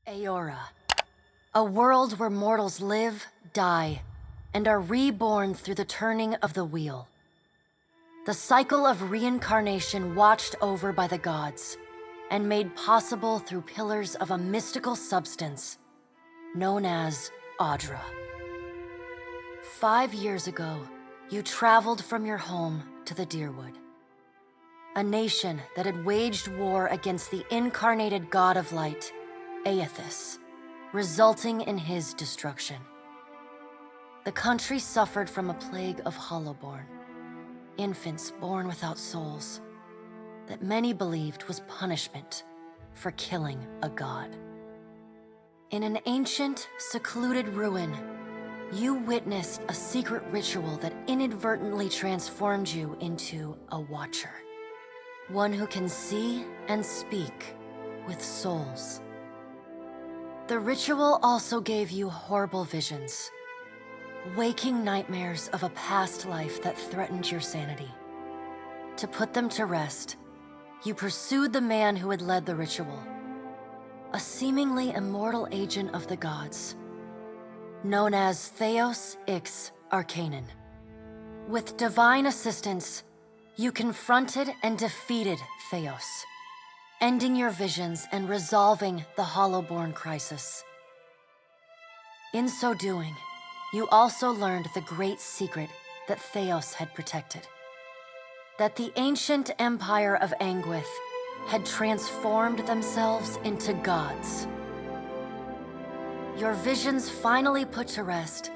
Aora. A world where mortals live, die, and are reborn through the turning of the wheel. The cycle of reincarnation watched over by the gods, and made possible through pillars of a mystical substance known as Audra. 5 years ago, you traveled from your home to the Deerwood, a nation that had waged war against the incarnated god of light, Aethys, resulting in his destruction. The country suffered from a plague of hollowborn, infants born without souls, that many believed was punishment for killing a god. In an ancient, secluded ruin, you witnessed a secret ritual that inadvertently transformed you into a watcher. One who can see and speak with souls. The ritual also gave you horrible visions, waking nightmares of a past life that threatened your sanity. To put them to rest, you pursued the man who had led the ritual, a seemingly immortal agent of the gods, known as Theos Ix Arcanon. With divine assistance, you confronted and defeated Theos, ending your visions and resolving the Hollowborn crisis. In so doing, you also learned the great secret that Theos had protected. That the ancient empire of Anguith had transformed themselves into gods. Your visions finally put to rest,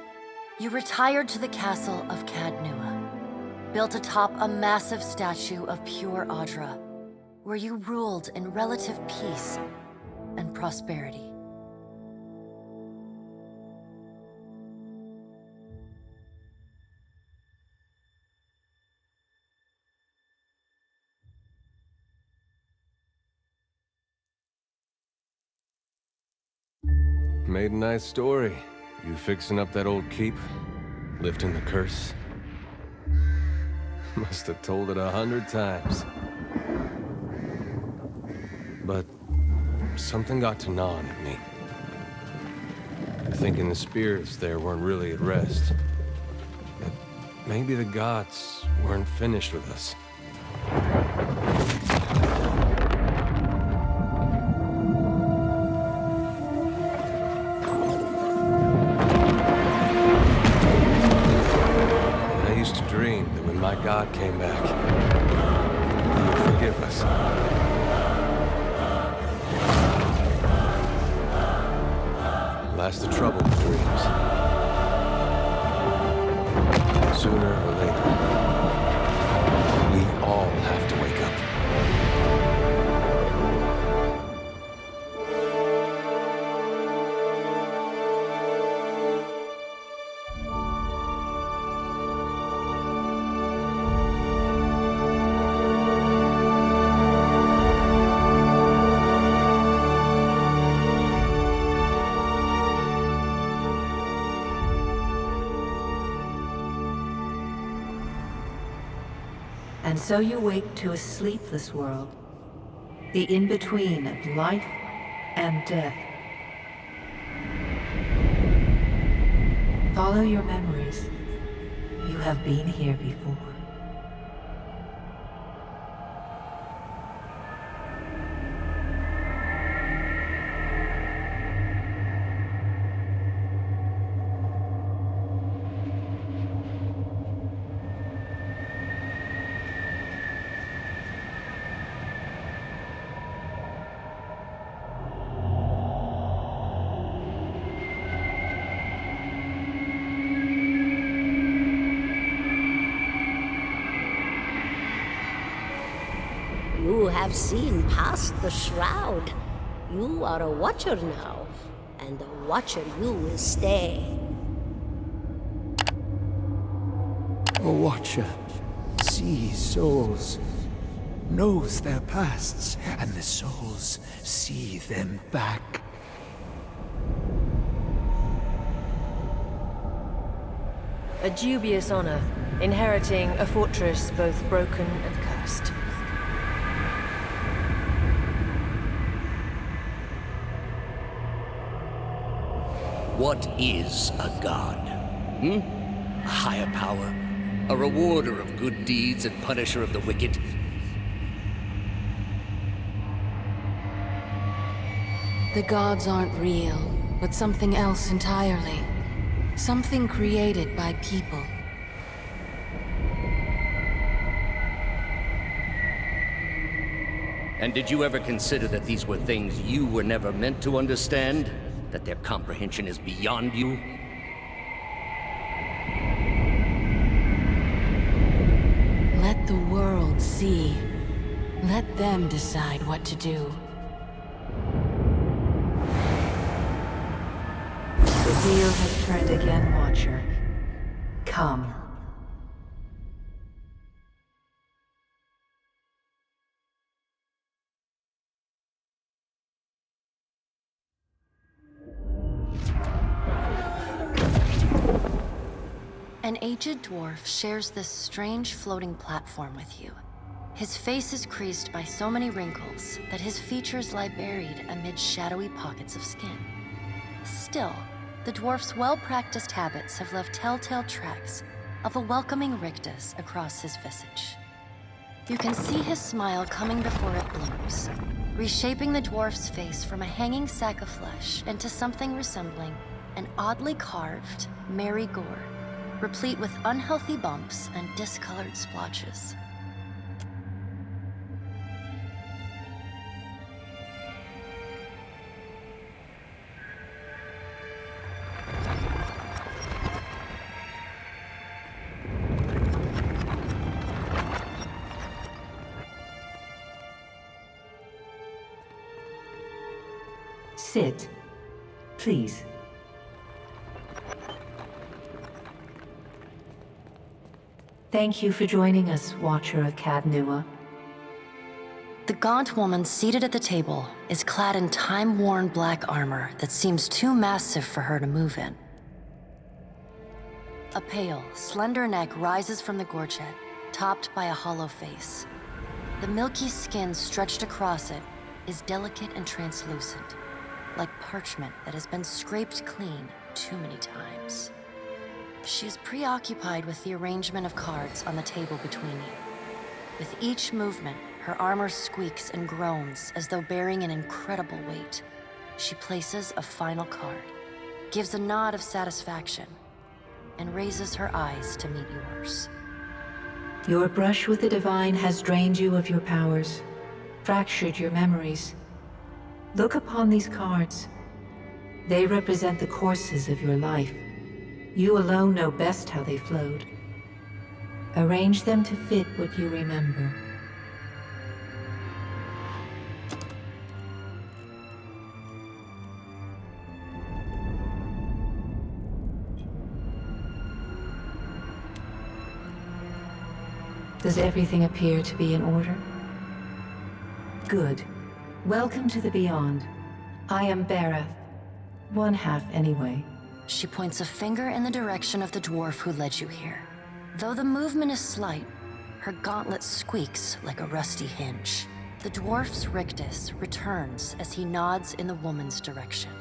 you retired to the castle of Cadnua, built atop a massive statue of pure Audra, where you ruled in relative peace and prosperity. Made a nice story. You fixing up that old keep? Lifting the curse? Must have told it 100 times. But something got to gnawing at me. Thinking the spirits there weren't really at rest. That maybe the gods weren't finished with us. My God came back. He would forgive us. Last the trouble with dreams. Sooner or later, we all have to wake up. And so you wake to a sleepless world, the in-between of life and death. Follow your memories. You have been here before. You have seen past the shroud. You are a watcher now, and a watcher you will stay. A watcher sees souls, knows their pasts, and the souls see them back. A dubious honor, inheriting a fortress both broken and cursed. What is a god? A higher power? A rewarder of good deeds and punisher of the wicked? The gods aren't real, but something else entirely. Something created by people. And did you ever consider that these were things you were never meant to understand? That their comprehension is beyond you? Let the world see. Let them decide what to do. The wheel has turned again, Watcher. Come. An aged dwarf shares this strange floating platform with you. His face is creased by so many wrinkles that his features lie buried amid shadowy pockets of skin. Still, the dwarf's well-practiced habits have left telltale tracks of a welcoming rictus across his visage. You can see his smile coming before it blooms, reshaping the dwarf's face from a hanging sack of flesh into something resembling an oddly carved, merry gourd, replete with unhealthy bumps and discolored splotches. Sit. Please. Thank you for joining us, Watcher of Cadnua. The gaunt woman seated at the table is clad in time-worn black armor that seems too massive for her to move in. A pale, slender neck rises from the gorget, topped by a hollow face. The milky skin stretched across it is delicate and translucent, like parchment that has been scraped clean too many times. She is preoccupied with the arrangement of cards on the table between you. With each movement, her armor squeaks and groans as though bearing an incredible weight. She places a final card, gives a nod of satisfaction, and raises her eyes to meet yours. Your brush with the divine has drained you of your powers, fractured your memories. Look upon these cards. They represent the courses of your life. You alone know best how they flowed. Arrange them to fit what you remember. Does everything appear to be in order? Good. Welcome to the Beyond. I am Berath. One half, anyway. She points a finger in the direction of the dwarf who led you here. Though the movement is slight, her gauntlet squeaks like a rusty hinge. The dwarf's rictus returns as he nods in the woman's direction.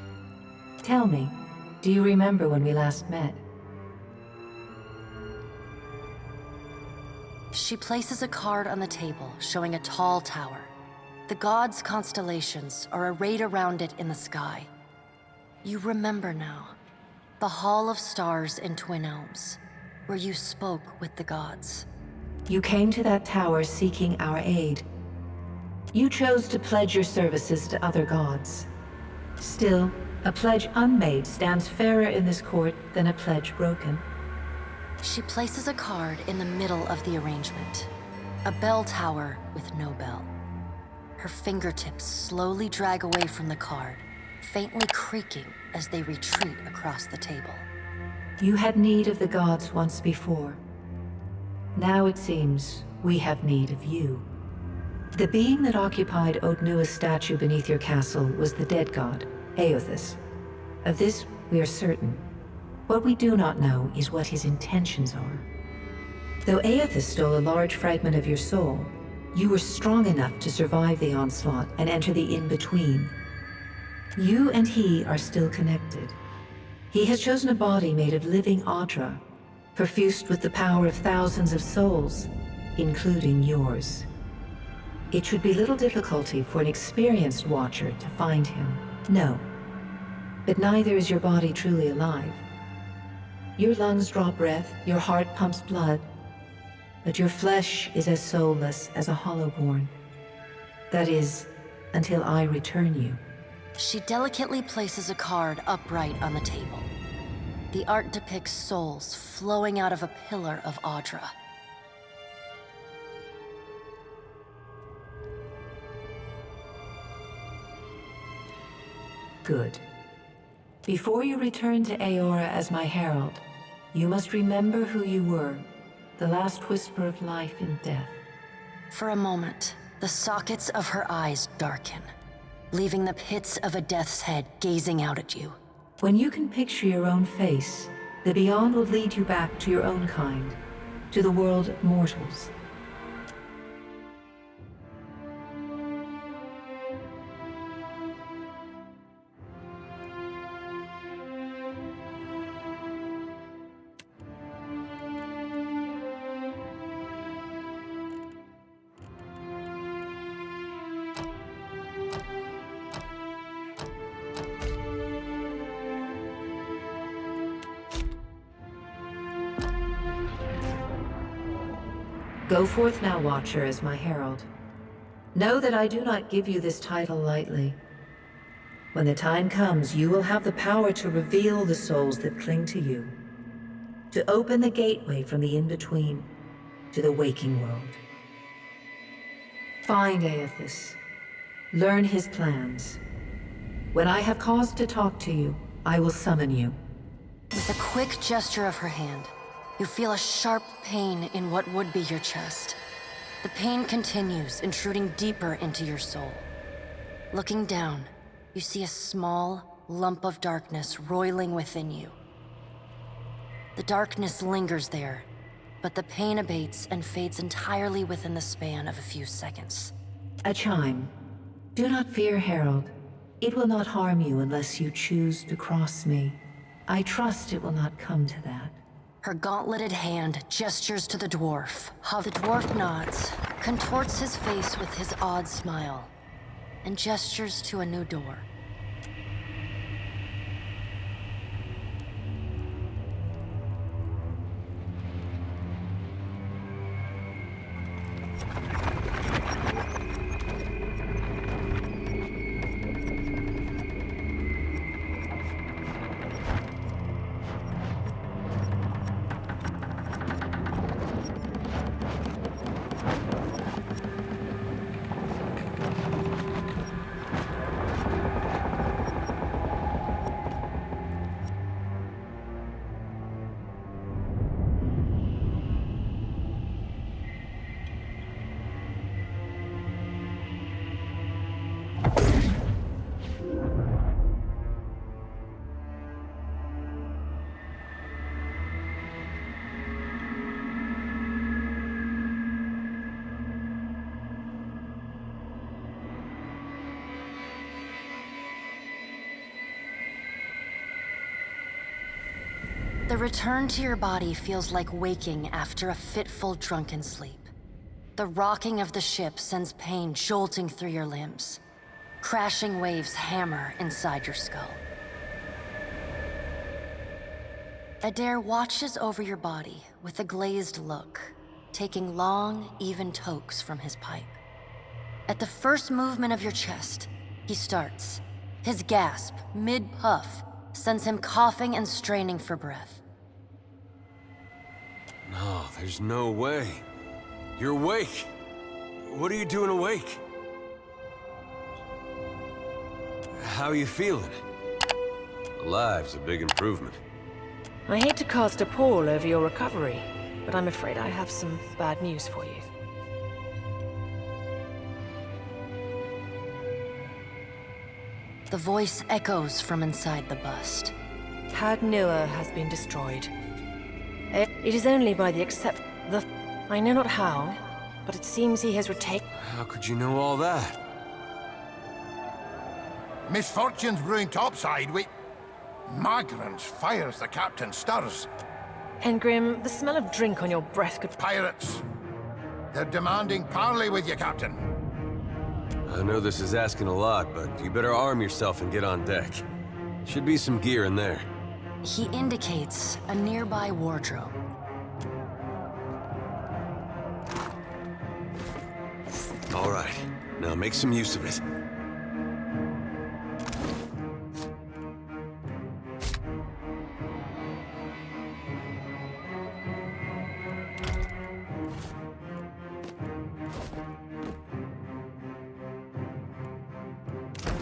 Tell me, do you remember when we last met? She places a card on the table showing a tall tower. The gods' constellations are arrayed around it in the sky. You remember now. The Hall of Stars in Twin Elms, where you spoke with the gods. You came to that tower seeking our aid. You chose to pledge your services to other gods. Still, a pledge unmade stands fairer in this court than a pledge broken. She places a card in the middle of the arrangement. A bell tower with no bell. Her fingertips slowly drag away from the card, faintly creaking as they retreat across the table. You had need of the gods once before. Now it seems we have need of you. The being that occupied Odnua's statue beneath your castle was the dead god, Aothus. Of this we are certain. What we do not know is what his intentions are. Though Aothus stole a large fragment of your soul, you were strong enough to survive the onslaught and enter the in-between. You and he are still connected. He has chosen a body made of living Audra, perfused with the power of thousands of souls, including yours. It should be little difficulty for an experienced Watcher to find him. No. But neither is your body truly alive. Your lungs draw breath, your heart pumps blood, but your flesh is as soulless as a hollowborn. That is, until I return you. She delicately places a card upright on the table. The art depicts souls flowing out of a pillar of Audra. Good. Before you return to Aora as my herald, you must remember who you were, the last whisper of life and death. For a moment, the sockets of her eyes darken, leaving the pits of a death's head gazing out at you. When you can picture your own face, the Beyond will lead you back to your own kind, to the world of mortals. Go forth now, Watcher, as my herald. Know that I do not give you this title lightly. When the time comes, you will have the power to reveal the souls that cling to you, to open the gateway from the in-between to the waking world. Find Aethys. Learn his plans. When I have cause to talk to you, I will summon you. With a quick gesture of her hand, you feel a sharp pain in what would be your chest. The pain continues, intruding deeper into your soul. Looking down, you see a small lump of darkness roiling within you. The darkness lingers there, but the pain abates and fades entirely within the span of a few seconds. A chime. Do not fear, Herald. It will not harm you unless you choose to cross me. I trust it will not come to that. Her gauntleted hand gestures to the dwarf. The dwarf nods, contorts his face with his odd smile, and gestures to a new door. The return to your body feels like waking after a fitful drunken sleep. The rocking of the ship sends pain jolting through your limbs. Crashing waves hammer inside your skull. Adair watches over your body with a glazed look, taking long, even tokes from his pipe. At the first movement of your chest, he starts. His gasp, mid-puff, sends him coughing and straining for breath. No, there's no way. You're awake. What are you doing awake? How are you feeling? Alive's a big improvement. I hate to cast a pall over your recovery, but I'm afraid I have some bad news for you. The voice echoes from inside the bust. Had Nua has been destroyed. It is only by the I know not how, but it seems he has retaken... How could you know all that? Misfortune's brewing topside, Migrants fires the captain stirs. Engrim, the smell of drink on your breath could... Pirates. They're demanding parley with you, Captain. I know this is asking a lot, but you better arm yourself and get on deck. Should be some gear in there. He indicates a nearby wardrobe. All right, now make some use of it.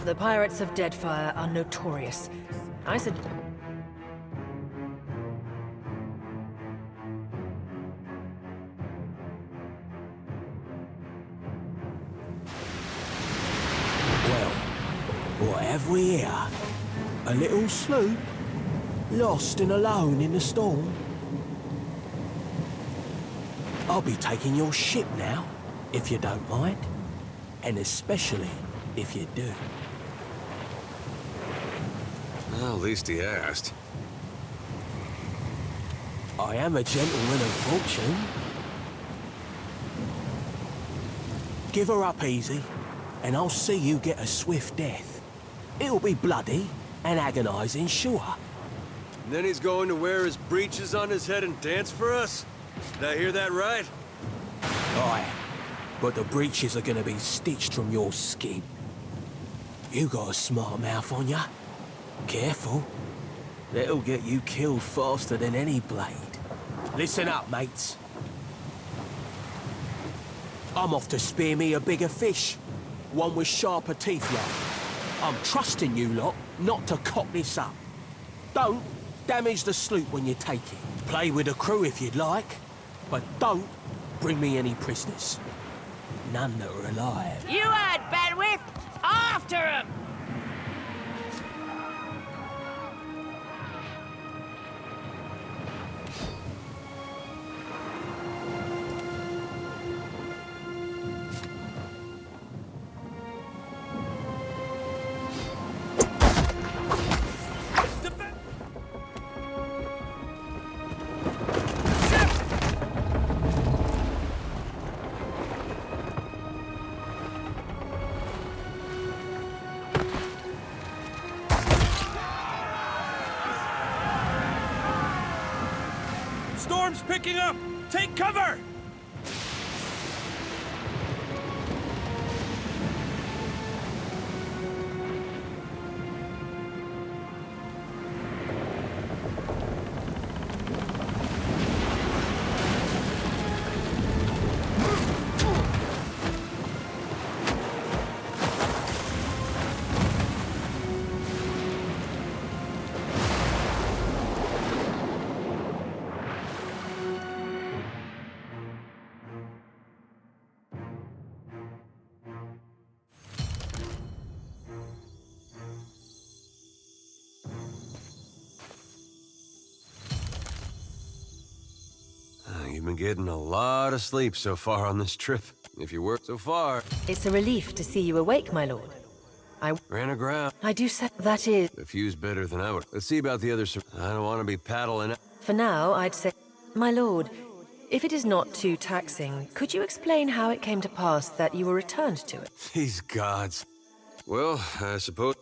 The pirates of Deadfire are notorious. I said... Well, what have we here? A little sloop? Lost and alone in the storm? I'll be taking your ship now, if you don't mind. And especially if you do. Well, at least he asked. I am a gentleman of fortune. Give her up easy, and I'll see you get a swift death. It'll be bloody and agonizing, sure. And then he's going to wear his breeches on his head and dance for us? Did I hear that right? Aye, but the breeches are gonna be stitched from your skin. You got a smart mouth on ya. Careful. That'll get you killed faster than any blade. Listen up, mates. I'm off to spear me a bigger fish. One with sharper teeth, like. I'm trusting you lot not to cock this up. Don't damage the sloop when you take it. Play with the crew if you'd like, but don't bring me any prisoners. None that are alive. You heard, Benwith! After him! Storm's picking up! Take cover! You've been getting a lot of sleep so far on this trip. If you work so far. It's a relief to see you awake, my lord. I Ran aground. I do say that is... The few's better than I would. Let's see about the other... I don't want to be paddling... For now, I'd say... My lord, if it is not too taxing, could you explain how it came to pass that you were returned to it? These gods. Well, I suppose...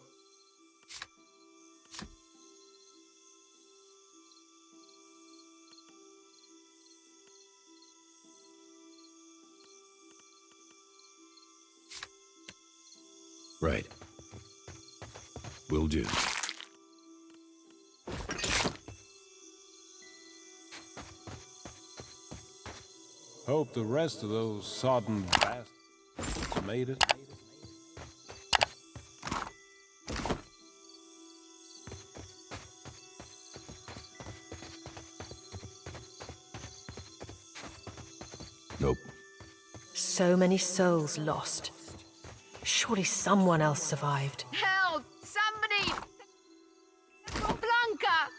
Right. Will do. Hope the rest of those sodden bastards made it. Nope. So many souls lost. Surely someone else survived. Help! Somebody! Blanca!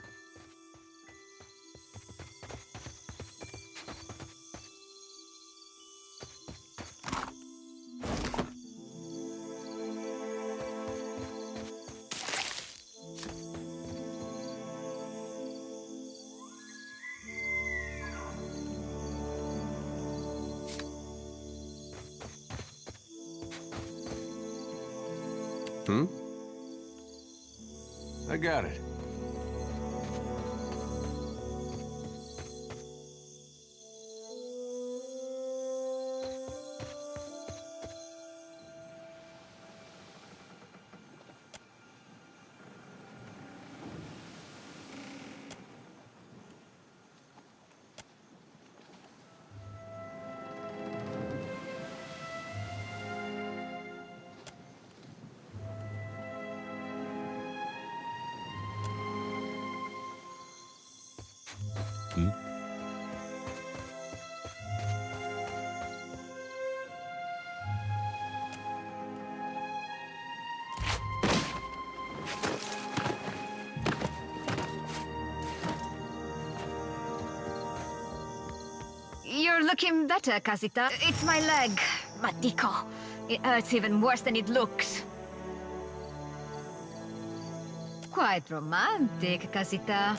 I got it. You're looking better, Casita. It's my leg, Matico. It hurts even worse than it looks. Quite romantic, Casita.